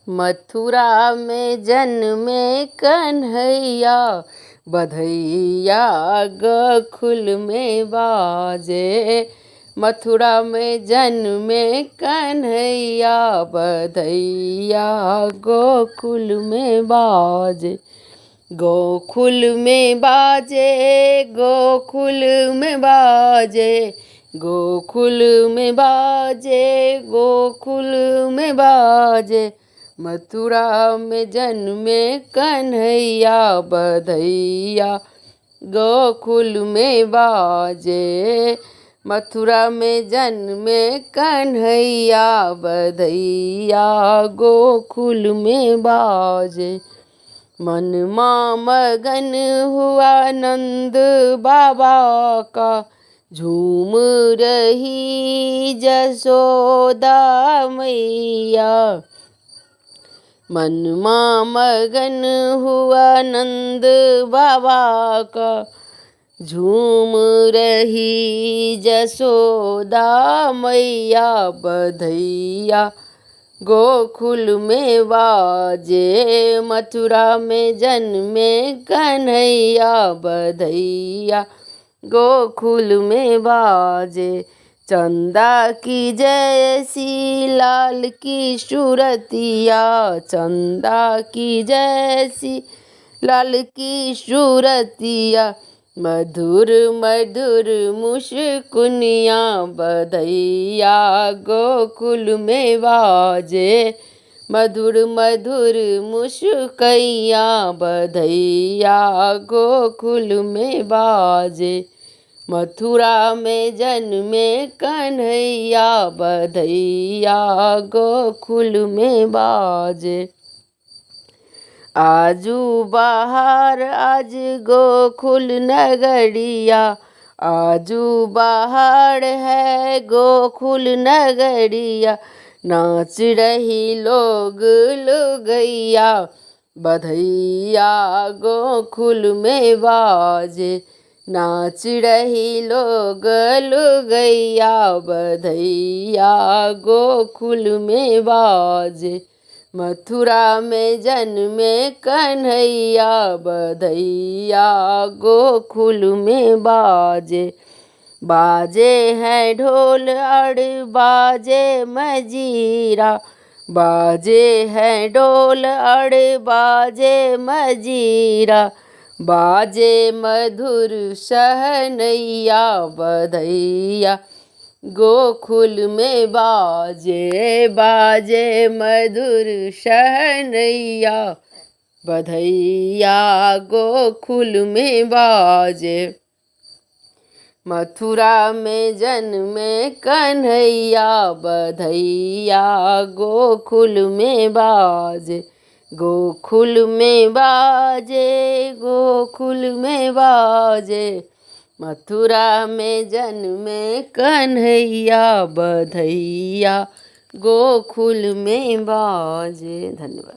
मथुरा में जन्मे कन्हैया, बधैया गोकुल में बाजे। मथुरा में जन्मे कन्हैया, बधैया गोकुल में बाजे। गोकुल में बाजे, गोकुल में बाजे, गोकुल में बाजे, गोकुल में बाजे। मथुरा में जन्मे कन्हैया, बधैया गोकुल में बाजे। मथुरा में जन्मे कन्हैया, बधैया गोकुल में बाजे। मनमा मगन हुआ नंद बाबा का, झूम रही जसोदा मैया। मनमा मगन हुआ नंद बाबा का, झूम रही जसोदा मैया। बधैया गोकुल में बाजे। मथुरा में जन्मे कन्हैया, बधैया गोकुल में बाजे। चंदा की जैसी लाल की सूरतिया, चंदा की जैसी लाल की सूरतिया। मधुर मधुर मुस्कुनिया, बधैया गोकुल में बाजे। मधुर मधुर मुस्कैया, बधैया गोकुल में बाजे। मथुरा में जन्मे कन्हैया, बधैया गोकुल में बाजे। आजू बाहर आज गोकुल नगरिया, आजू बाहर है गोकुल नगरिया। नाच रही लोग लुगैया, बधैया गोकुल में बाजे। नाच रही लोग लुगैया, बधैया गोकुल में बाजे। मथुरा में जन्मे कन्हैया, बधैया गोकुल में बाजे। बाजे हैं ढोल और बाजे मजीरा, बाजे हैं ढोल और बाजे मजीरा। बाजे मधुर सहनैया, बधैया गोकुल में बाजे। बाजे मधुर सहनैया, बधैया गोकुल में बाजे। मथुरा में जन्मे कन्हैया, बधैया गोकुल में बाजे। गोकुल में बाजे, गोकुल में बाजे। मथुरा में जन्मे कन्हैया, बधैया गोकुल में बाजे। धन्यवाद।